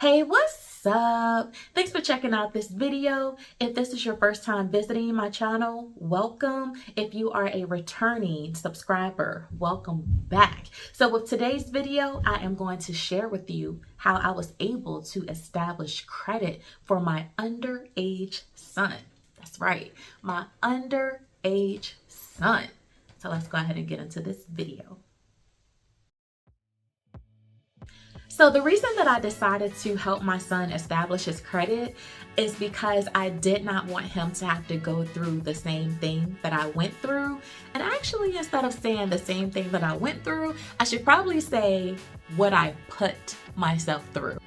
Hey, what's up? Thanks for checking out this video. If this is your first time visiting my channel, welcome. If you are a returning subscriber, welcome back. So with today's video, I am going to share with you how I was able to establish credit for my underage son. That's right, my underage son. So let's go ahead and get into this video. So the reason that I decided to help my son establish his credit is because I did not want him to have to go through the same thing that I went through. And actually, instead of saying the same thing that I went through, I should probably say what I put myself through.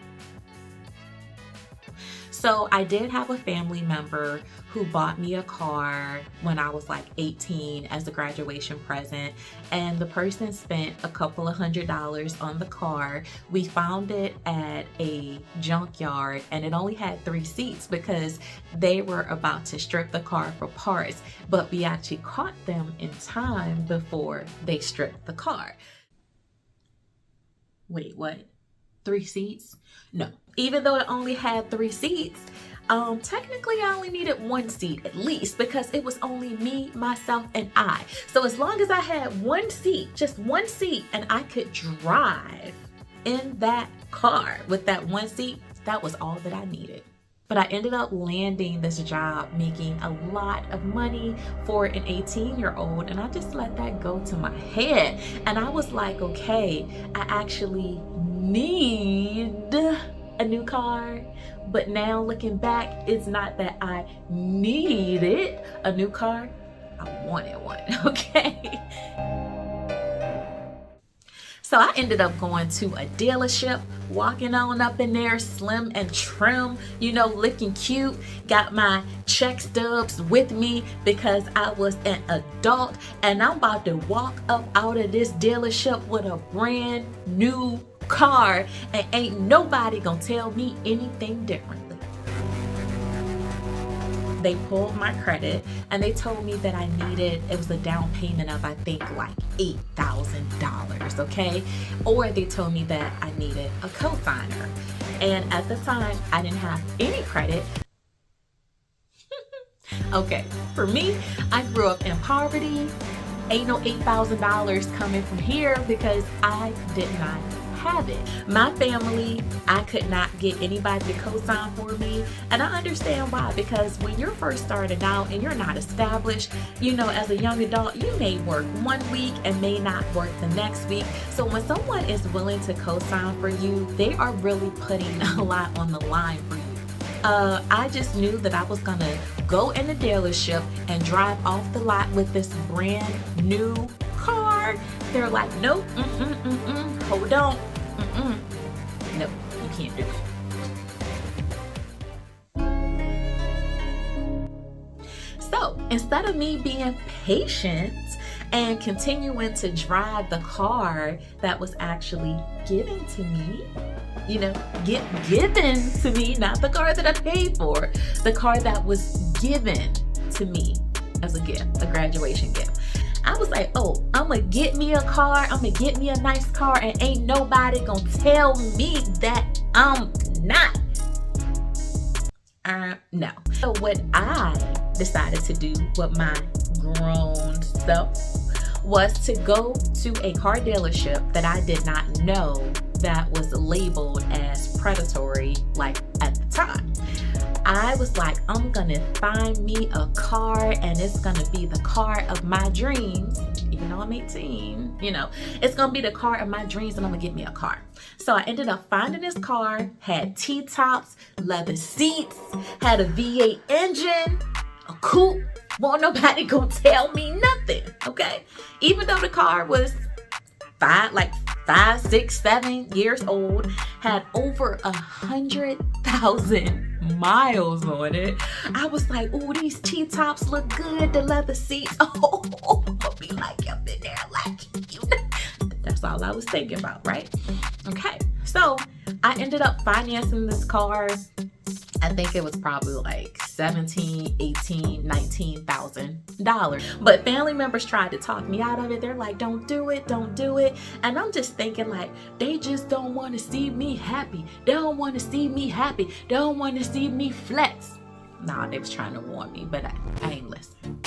So I did have a family member who bought me a car when I was like 18 as a graduation present, and the person spent a couple of $100s on the car. We found it at a junkyard and it only had 3 seats because they were about to strip the car for parts, but we actually caught them in time before they stripped the car. Wait, what? 3 seats? No. Even though it only had 3 seats, technically I only needed 1 seat at least because it was only me, myself, and I. So as long as I had 1 seat, just 1 seat, and I could drive in that car with that 1 seat, that was all that I needed. But I ended up landing this job making a lot of money for an 18-year-old, and I just let that go to my head. And I was like, okay, I actually need a new car. But now looking back, it's not that I needed a new car, I wanted one, okay? So I ended up going to a dealership, walking on up in there, slim and trim, you know, looking cute. Got my check stubs with me because I was an adult, and I'm about to walk up out of this dealership with a brand new car, and ain't nobody gonna tell me anything differently. They pulled my credit and they told me that I needed, it was a down payment of I think like $8,000, okay? Or they told me that I needed a co-signer. And at the time, I didn't have any credit. Okay, for me, I grew up in poverty. Ain't no $8,000 coming from here because I did not have it. My family, I could not get anybody to co-sign for me, and I understand why, because when you're first starting out and you're not established, you know, as a young adult, you may work 1 week and may not work the next week. So when someone is willing to co-sign for you, they are really putting a lot on the line for you. I just knew that I was gonna go in the dealership and drive off the lot with this brand new car. They're like, nope, hold on, no, you can't do it. So instead of me being patient and continuing to drive the car that was actually given to me, you know, given to me, not the car that I paid for, the car that was given to me as a gift, a graduation gift. I was like, oh, I'm gonna get me a car, I'm gonna get me a nice car, and ain't nobody gonna tell me that I'm not. No. So what I decided to do with my grown self was to go to a car dealership that I did not know that was labeled as predatory, like at the time. I was like, I'm gonna find me a car and it's gonna be the car of my dreams. Even though I'm 18, you know, it's gonna be the car of my dreams and I'm gonna get me a car. So I ended up finding this car, had T-tops, leather seats, had a V8 engine, a coupe. Won't nobody gonna tell me nothing, okay? Even though the car was 5, 6, 7 years old, had over 100,000 miles on it. I was like, oh, these T-tops look good, the leather seats. Oh, I'll be like up in there like, you know. That's all I was thinking about, right? Okay, so I ended up financing this car I think it was probably like $17,000, $18,000, $19,000. But family members tried to talk me out of it. They're like, don't do it, don't do it. And I'm just thinking like, they just don't want to see me happy. They don't want to see me happy. They don't want to see me flex. Nah, they was trying to warn me, but I ain't listening.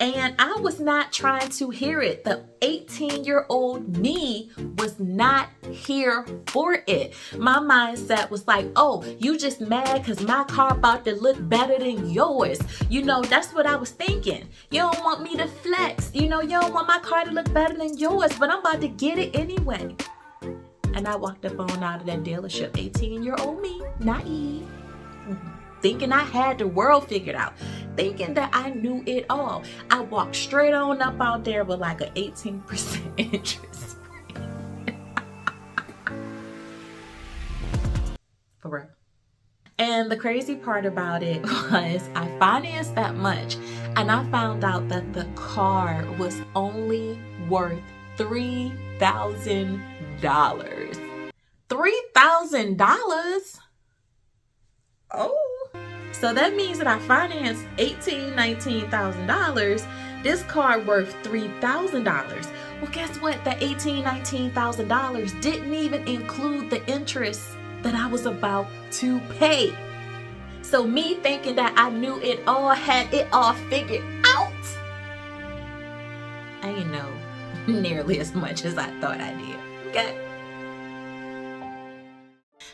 And I was not trying to hear it. The 18-year-old me was not here for it. My mindset was like, oh, you just mad because my car about to look better than yours. You know, that's what I was thinking. You don't want me to flex. You know, you don't want my car to look better than yours, but I'm about to get it anyway. And I walked up on out of that dealership, 18-year-old me, naive. Thinking I had the world figured out, thinking that I knew it all. I walked straight on up out there with like an 18% interest rate. For real. And the crazy part about it was I financed that much and I found out that the car was only worth $3,000. $3,000? Oh. So that means that I financed $18,000, $19,000. This car worth $3,000. Well, guess what? That $18,000, $19,000 didn't even include the interest that I was about to pay. So me thinking that I knew it all, had it all figured out, I didn't know nearly as much as I thought I did. Okay.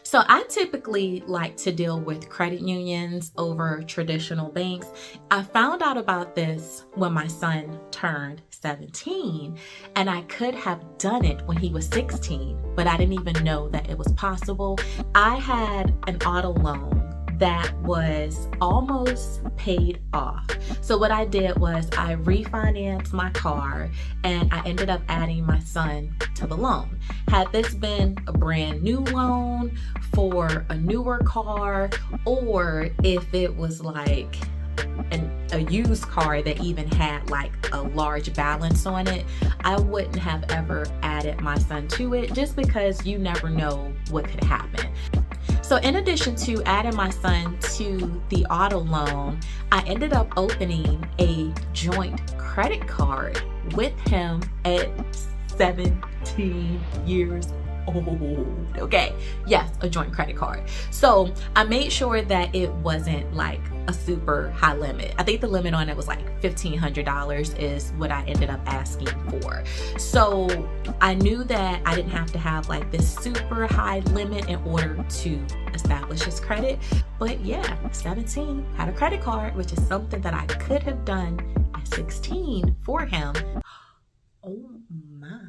So I typically like to deal with credit unions over traditional banks. I found out about this when my son turned 17, and I could have done it when he was 16, but I didn't even know that it was possible. I had an auto loan that was almost paid off. So what I did was I refinanced my car and I ended up adding my son to the loan. Had this been a brand new loan for a newer car, or if it was like a used car that even had like a large balance on it, I wouldn't have ever added my son to it, just because you never know what could happen. So in addition to adding my son to the auto loan, I ended up opening a joint credit card with him at 17 years old. Okay, yes, a joint credit card. So I made sure that it wasn't like a super high limit. I think the limit on it was like $1,500 is what I ended up asking for. So I knew that I didn't have to have like this super high limit in order to establish his credit. But yeah, 17, had a credit card, which is something that I could have done at 16 for him. Oh my.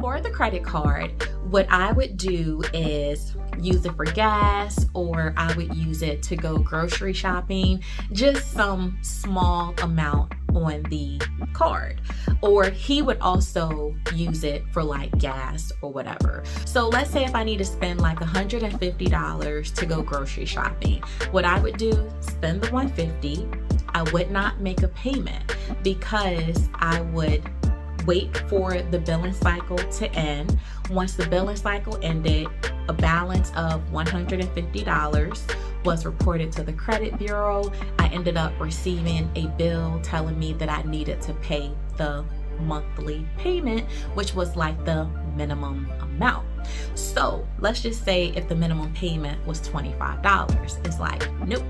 For the credit card, what I would do is use it for gas, or I would use it to go grocery shopping, just some small amount on the card. Or he would also use it for like gas or whatever. So let's say if I need to spend like $150 to go grocery shopping, what I would do, spend the $150. I would not make a payment because I would wait for the billing cycle to end. Once the billing cycle ended, a balance of $150 was reported to the credit bureau. I ended up receiving a bill telling me that I needed to pay the monthly payment, which was like the minimum amount. So let's just say if the minimum payment was $25, it's like, nope,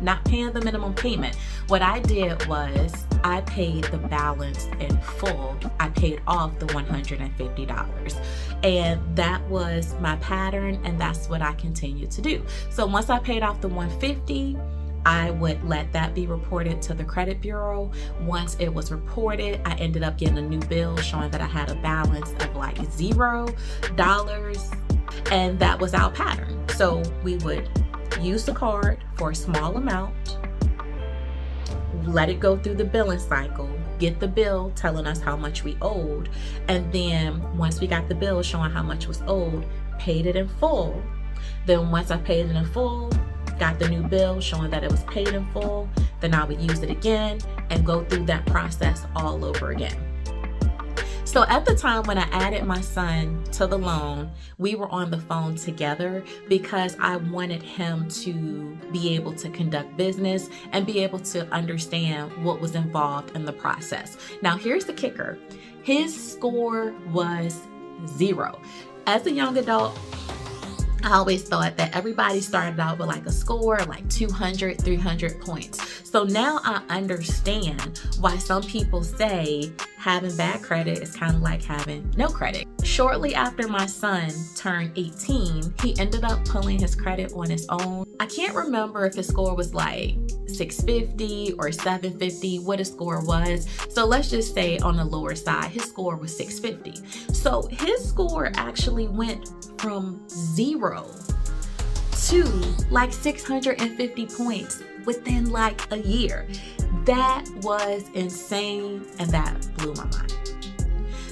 not paying the minimum payment. What I did was I paid the balance in full. I paid off the $150, and that was my pattern, and that's what I continued to do. So once I paid off the $150, I would let that be reported to the credit bureau. Once it was reported, I ended up getting a new bill showing that I had a balance of like $0, and that was our pattern. So we would use the card for a small amount, let it go through the billing cycle, get the bill telling us how much we owed, and then once we got the bill showing how much was owed, paid it in full. Then once I paid it in full, got the new bill showing that it was paid in full, then I would use it again and go through that process all over again. So at the time when I added my son to the loan, we were on the phone together because I wanted him to be able to conduct business and be able to understand what was involved in the process. Now, here's the kicker. His score was 0. As a young adult, I always thought that everybody started out with like a score like 200, 300 points. So now I understand why some people say having bad credit is kind of like having no credit. Shortly after my son turned 18, he ended up pulling his credit on his own. I can't remember if his score was like 650 or 750, what his score was. So let's just say on the lower side, his score was 650. So his score actually went from 0 to like 650 points within like a year. That was insane, and that blew my mind.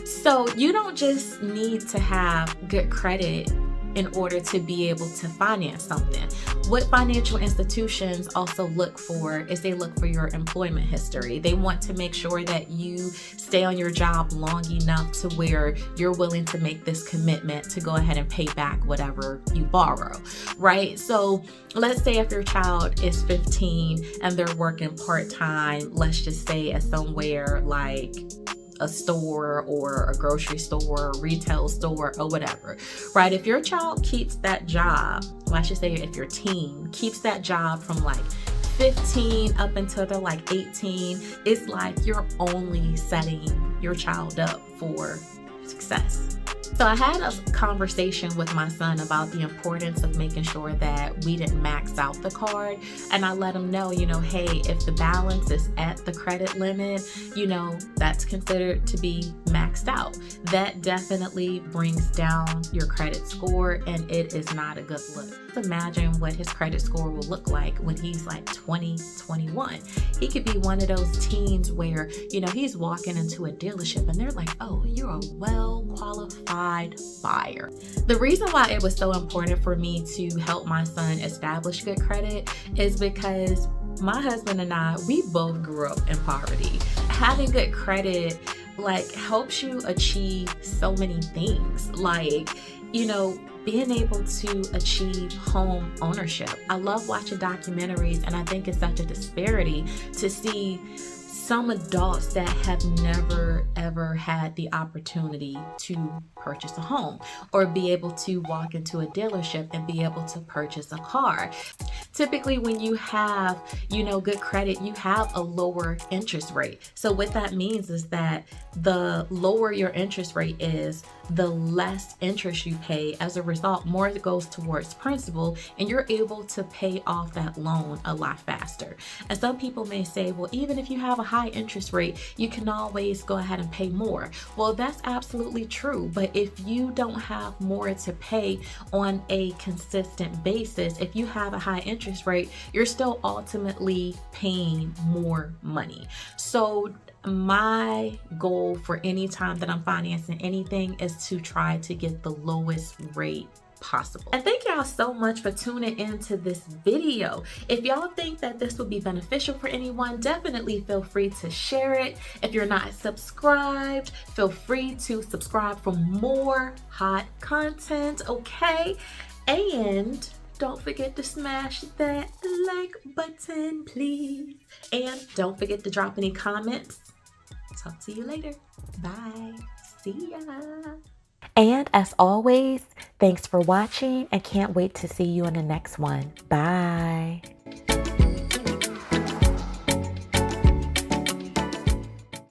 So you don't just need to have good credit in order to be able to finance something. What financial institutions also look for is they look for your employment history. They want to make sure that you stay on your job long enough to where you're willing to make this commitment to go ahead and pay back whatever you borrow, right? So let's say if your child is 15 and they're working part-time, let's just say at somewhere like a store or a grocery store, retail store, or whatever, right? If your child keeps that job, well, I should say if your teen keeps that job from like 15 up until they're like 18, it's like you're only setting your child up for success. So I had a conversation with my son about the importance of making sure that we didn't max out the card. And I let him know, hey, if the balance is at the credit limit, that's considered to be maxed out. That definitely brings down your credit score, and it is not a good look. Imagine what his credit score will look like when he's like 20, 21. He could be one of those teens where, he's walking into a dealership and they're like, oh, you're a well-qualified buyer. The reason why it was so important for me to help my son establish good credit is because my husband and I, we both grew up in poverty. Having good credit helps you achieve so many things, being able to achieve home ownership. I love watching documentaries, and I think it's such a disparity to see some adults that have never ever had the opportunity to purchase a home or be able to walk into a dealership and be able to purchase a car. Typically when you have, good credit, you have a lower interest rate. So what that means is that the lower your interest rate is, the less interest you pay. As a result, more goes towards principal, and you're able to pay off that loan a lot faster. And some people may say, well, even if you have a high interest rate, you can always go ahead and pay more. Well, that's absolutely true. But if you don't have more to pay on a consistent basis, if you have a high interest rate, you're still ultimately paying more money. So my goal for any time that I'm financing anything is to try to get the lowest rate possible. And thank y'all so much for tuning into this video. If y'all think that this would be beneficial for anyone, definitely feel free to share it. If you're not subscribed, feel free to subscribe for more hot content, okay? And don't forget to smash that like button, please. And don't forget to drop any comments. Talk to you later. Bye. See ya. And as always, thanks for watching, and can't wait to see you in the next one. Bye.